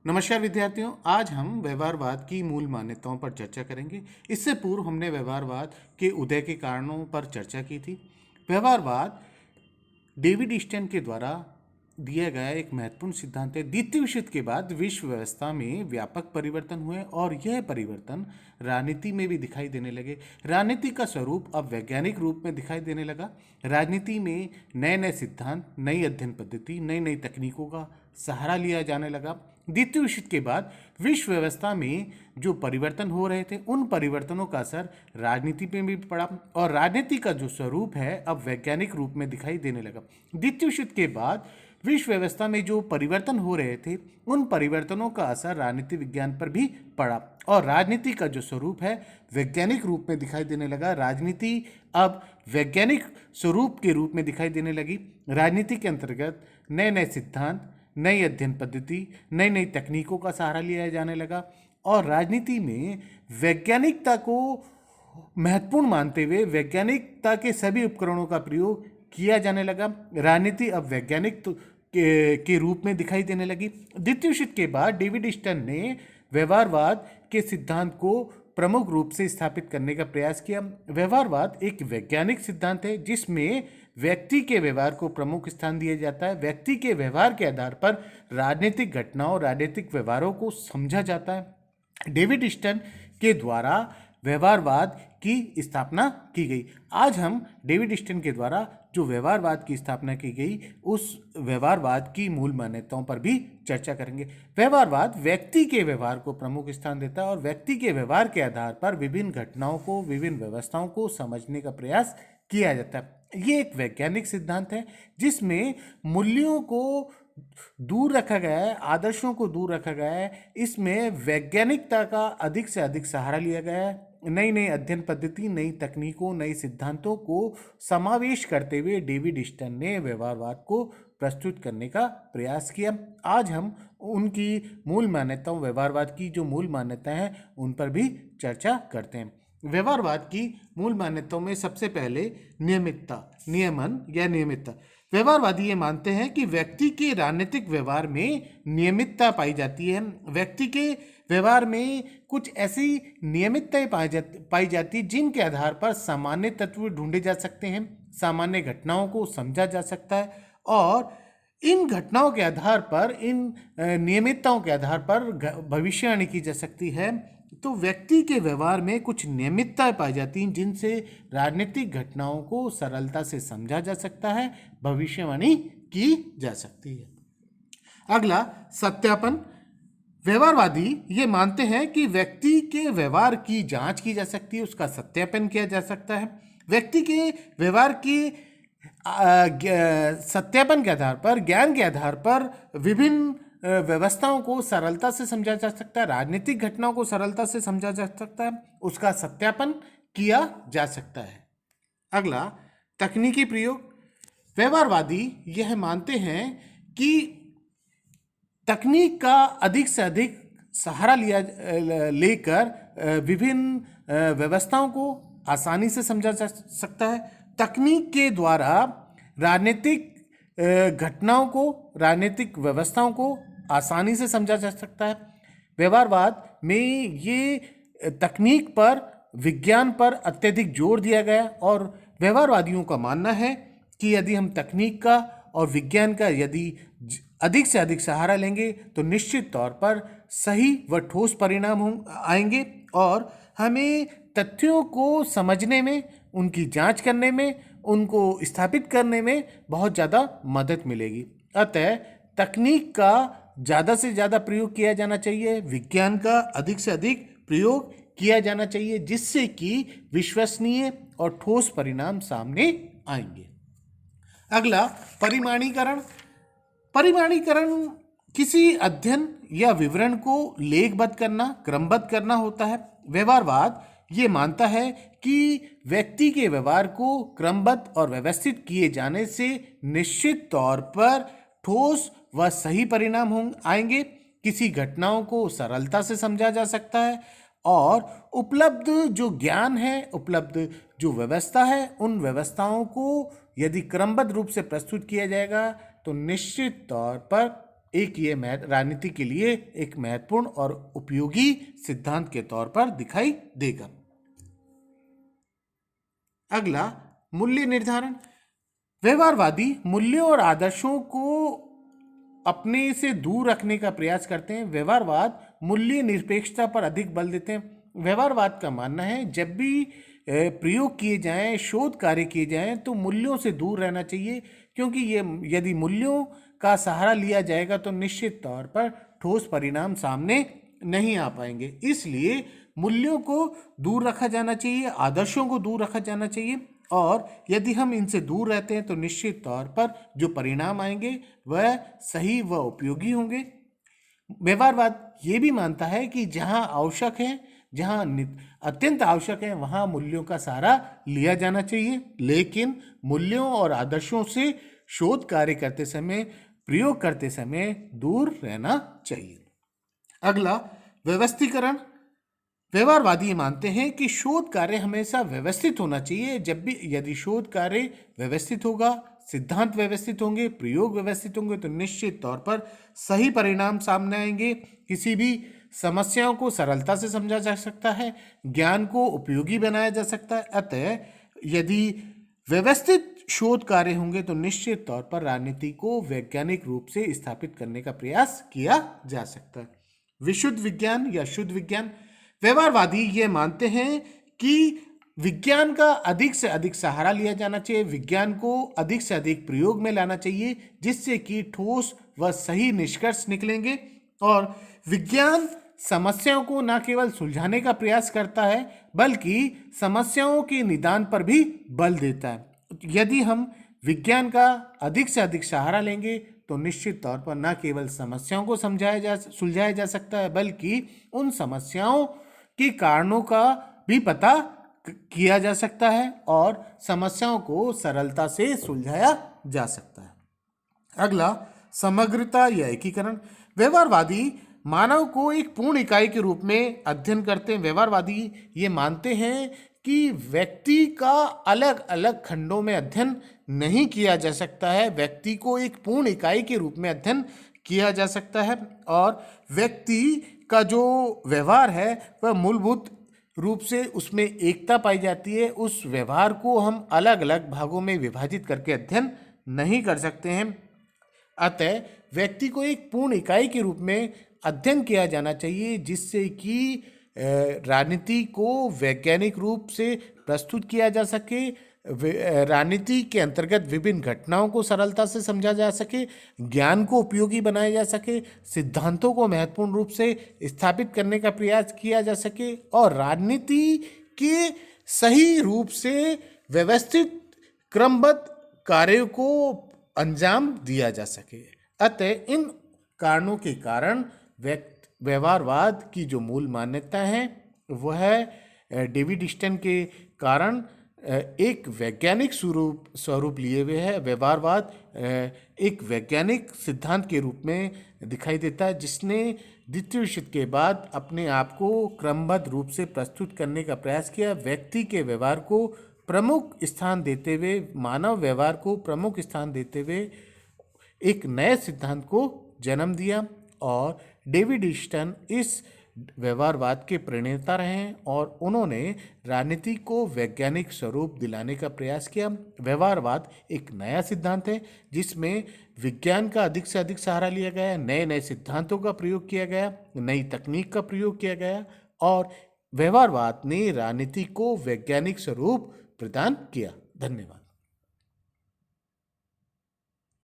नमस्कार विद्यार्थियों, आज हम व्यवहारवाद की मूल मान्यताओं पर चर्चा करेंगे। इससे पूर्व हमने व्यवहारवाद के उदय के कारणों पर चर्चा की थी। व्यवहारवाद डेविड ईस्टन के द्वारा दिया गया एक महत्वपूर्ण सिद्धांत है। द्वितीय विश्व युद्ध के बाद विश्व व्यवस्था में व्यापक परिवर्तन हुए और यह परिवर्तन राजनीति में भी दिखाई देने लगे। राजनीति का स्वरूप अब वैज्ञानिक रूप में दिखाई देने लगा। राजनीति में नए नए सिद्धांत, नई अध्ययन पद्धति, नई नई तकनीकों का सहारा लिया जाने लगा। द्वितीय विश्व युद्ध के बाद विश्व व्यवस्था में जो परिवर्तन हो रहे थे, उन परिवर्तनों का असर राजनीति पे भी पड़ा और राजनीति का जो स्वरूप है अब वैज्ञानिक रूप में दिखाई देने लगा। द्वितीय विश्व युद्ध के बाद विश्व व्यवस्था में जो परिवर्तन हो रहे थे, उन परिवर्तनों का असर राजनीति विज्ञान पर भी पड़ा और राजनीति का जो स्वरूप है वैज्ञानिक रूप में दिखाई देने लगा। राजनीति अब वैज्ञानिक स्वरूप के रूप में दिखाई देने लगी। राजनीति के अंतर्गत नए नए सिद्धांत, नई अध्ययन पद्धति, नई नई तकनीकों का सहारा लिया जाने लगा और राजनीति में वैज्ञानिकता को महत्वपूर्ण मानते हुए वैज्ञानिकता के सभी उपकरणों का प्रयोग किया जाने लगा। राजनीति अब वैज्ञानिक के रूप में दिखाई देने लगी। द्वितीय विश्व युद्ध के बाद डेविड ईस्टन ने व्यवहारवाद के सिद्धांत को प्रमुख रूप से स्थापित करने का प्रयास किया। व्यवहारवाद एक वैज्ञानिक सिद्धांत है जिसमें व्यक्ति के व्यवहार को प्रमुख स्थान दिया जाता है। व्यक्ति के व्यवहार के आधार पर राजनीतिक घटनाओं, राजनीतिक व्यवहारों को समझा जाता है। डेविड ईस्टन के द्वारा व्यवहारवाद की स्थापना की गई। आज हम डेविड ईस्टन के द्वारा जो व्यवहारवाद की स्थापना की गई, उस व्यवहारवाद की मूल मान्यताओं पर भी चर्चा करेंगे। व्यवहारवाद व्यक्ति के व्यवहार को प्रमुख स्थान देता है और व्यक्ति के व्यवहार के आधार पर विभिन्न घटनाओं को, विभिन्न व्यवस्थाओं को समझने का प्रयास किया जाता है। ये एक वैज्ञानिक सिद्धांत है जिसमें मूल्यों को दूर रखा गया है, आदर्शों को दूर रखा गया है। इसमें वैज्ञानिकता का अधिक से अधिक सहारा लिया गया है। नई नई अध्ययन पद्धति, नई तकनीकों, नई सिद्धांतों को समावेश करते हुए डेविड ईस्टन ने व्यवहारवाद को प्रस्तुत करने का प्रयास किया। आज हम उनकी मूल मान्यताओं, व्यवहारवाद की जो मूल मान्यताएं हैं, उन पर भी चर्चा करते हैं। व्यवहारवाद की मूल मान्यताओं में सबसे पहले नियमितता, नियमन या नियमितता। व्यवहारवादी ये मानते हैं कि व्यक्ति के राजनीतिक व्यवहार में नियमितता पाई जाती है। व्यक्ति के व्यवहार में कुछ ऐसी नियमितताएं पाई जाती जिनके आधार पर सामान्य तत्व ढूंढे जा सकते हैं, सामान्य घटनाओं को समझा जा सकता है और इन घटनाओं के आधार पर, इन नियमितताओं के आधार पर भविष्यवाणी की जा सकती है। तो व्यक्ति के व्यवहार में कुछ नियमितताएं पाई जाती हैं जिनसे राजनीतिक घटनाओं को सरलता से समझा जा सकता है, भविष्यवाणी की जा सकती है। अगला, सत्यापन। व्यवहारवादी ये मानते हैं कि व्यक्ति के व्यवहार की जांच की जा सकती है, उसका सत्यापन किया जा सकता है। व्यक्ति के व्यवहार की सत्यापन के आधार पर, ज्ञान के आधार पर विभिन्न व्यवस्थाओं को सरलता से समझा जा सकता है, राजनीतिक घटनाओं को सरलता से समझा जा सकता है, उसका सत्यापन किया जा सकता है। अगला, तकनीकी प्रयोग। व्यवहारवादी यह मानते हैं कि तकनीक का अधिक से अधिक सहारा लेकर विभिन्न व्यवस्थाओं को आसानी से समझा जा सकता है। तकनीक के द्वारा राजनीतिक घटनाओं को, राजनीतिक व्यवस्थाओं को आसानी से समझा जा सकता है। व्यवहारवाद में ये तकनीक पर, विज्ञान पर अत्यधिक जोर दिया गया और व्यवहारवादियों का मानना है कि यदि हम तकनीक का और विज्ञान का यदि अधिक से अधिक सहारा लेंगे तो निश्चित तौर पर सही व ठोस परिणाम आएंगे और हमें तथ्यों को समझने में, उनकी जांच करने में, उनको स्थापित करने में बहुत ज़्यादा मदद मिलेगी। अतः तकनीक का ज़्यादा से ज़्यादा प्रयोग किया जाना चाहिए, विज्ञान का अधिक से अधिक प्रयोग किया जाना चाहिए, जिससे कि विश्वसनीय और ठोस परिणाम सामने आएंगे। अगला, परिमाणीकरण। परिमाणीकरण किसी अध्ययन या विवरण को लेखबद्ध करना, क्रमबद्ध करना होता है। व्यवहारवाद ये मानता है कि व्यक्ति के व्यवहार को क्रमबद्ध और व्यवस्थित किए जाने से निश्चित तौर पर ठोस व सही परिणाम आएंगे। किसी घटनाओं को सरलता से समझा जा सकता है और उपलब्ध जो ज्ञान है, उपलब्ध जो व्यवस्था है, उन व्यवस्थाओं को यदि क्रमबद्ध रूप से प्रस्तुत किया जाएगा तो निश्चित तौर पर एक ये राजनीति के लिए एक महत्वपूर्ण और उपयोगी सिद्धांत के तौर पर दिखाई देगा। अगला, मूल्य निर्धारण। व्यवहारवादी मूल्यों और आदर्शों को अपने से दूर रखने का प्रयास करते हैं। व्यवहारवाद मूल्य निरपेक्षता पर अधिक बल देते हैं। व्यवहारवाद का मानना है जब भी प्रयोग किए जाएं, शोध कार्य किए जाएं, तो मूल्यों से दूर रहना चाहिए, क्योंकि ये यदि मूल्यों का सहारा लिया जाएगा तो निश्चित तौर पर ठोस परिणाम सामने नहीं आ पाएंगे। इसलिए मूल्यों को दूर रखा जाना चाहिए, आदर्शों को दूर रखा जाना चाहिए, और यदि हम इनसे दूर रहते हैं तो निश्चित तौर पर जो परिणाम आएंगे वह सही व उपयोगी होंगे। व्यवहारवाद ये भी मानता है कि जहां आवश्यक है, जहां अत्यंत आवश्यक है, वहां मूल्यों का सहारा लिया जाना चाहिए, लेकिन मूल्यों और आदर्शों से शोध कार्य करते समय, प्रयोग करते समय दूर रहना चाहिए। अगला, व्यवस्थीकरण। व्यवहारवादी मानते हैं कि शोध कार्य हमेशा व्यवस्थित होना चाहिए। जब भी यदि शोध कार्य व्यवस्थित होगा, सिद्धांत व्यवस्थित होंगे, प्रयोग व्यवस्थित होंगे, तो निश्चित तौर पर सही परिणाम सामने आएंगे। किसी भी समस्याओं को सरलता से समझा जा सकता है, ज्ञान को उपयोगी बनाया जा सकता है। अतः यदि व्यवस्थित शोध कार्य होंगे तो निश्चित तौर पर राजनीति को वैज्ञानिक रूप से स्थापित करने का प्रयास किया जा सकता है। विशुद्ध विज्ञान या शुद्ध विज्ञान। व्यवहारवादी ये मानते हैं कि विज्ञान का अधिक से अधिक सहारा लिया जाना चाहिए, विज्ञान को अधिक से अधिक प्रयोग में लाना चाहिए, जिससे कि ठोस व सही निष्कर्ष निकलेंगे। और विज्ञान समस्याओं को न केवल सुलझाने का प्रयास करता है, बल्कि समस्याओं के निदान पर भी बल देता है। यदि हम विज्ञान का अधिक से अधिक सहारा लेंगे तो निश्चित तौर पर न केवल समस्याओं को सुलझाया जा सकता है, बल्कि उन समस्याओं के कारणों का भी पता किया जा सकता है और समस्याओं को सरलता से सुलझाया जा सकता है। अगला, समग्रता या एकीकरण। व्यवहारवादी मानव को एक पूर्ण इकाई के रूप में अध्ययन करते हैं। व्यवहारवादी ये मानते हैं कि व्यक्ति का अलग अलग खंडों में अध्ययन नहीं किया जा सकता है, व्यक्ति को एक पूर्ण इकाई के रूप में अध्ययन किया जा सकता है, और व्यक्ति का जो व्यवहार है वह मूलभूत रूप से उसमें एकता पाई जाती है। उस व्यवहार को हम अलग अलग भागों में विभाजित करके अध्ययन नहीं कर सकते हैं। अतः व्यक्ति को एक पूर्ण इकाई के रूप में अध्ययन किया जाना चाहिए, जिससे कि राजनीति को वैज्ञानिक रूप से प्रस्तुत किया जा सके, राजनीति के अंतर्गत विभिन्न घटनाओं को सरलता से समझा जा सके, ज्ञान को उपयोगी बनाया जा सके, सिद्धांतों को महत्वपूर्ण रूप से स्थापित करने का प्रयास किया जा सके, और राजनीति के सही रूप से व्यवस्थित क्रमबद्ध कार्यों को अंजाम दिया जा सके। अतः इन कारणों के कारण व्यवहारवाद की जो मूल मान्यता है वह डेविड स्टन के कारण एक वैज्ञानिक स्वरूप लिए हुए है। व्यवहारवाद एक वैज्ञानिक सिद्धांत के रूप में दिखाई देता है, जिसने द्वितीय विश्व युद्ध के बाद अपने आप को क्रमबद्ध रूप से प्रस्तुत करने का प्रयास किया। व्यक्ति के व्यवहार को प्रमुख स्थान देते हुए, मानव व्यवहार को प्रमुख स्थान देते हुए एक नए सिद्धांत को जन्म दिया, और डेविड स्टन इस व्यवहारवाद के प्रणेता रहे हैं और उन्होंने राजनीति को वैज्ञानिक स्वरूप दिलाने का प्रयास किया। व्यवहारवाद एक नया सिद्धांत है जिसमें विज्ञान का अधिक से अधिक सहारा लिया गया, नए नए सिद्धांतों का प्रयोग किया गया, नई तकनीक का प्रयोग किया गया, और व्यवहारवाद ने राजनीति को वैज्ञानिक स्वरूप प्रदान किया। धन्यवाद।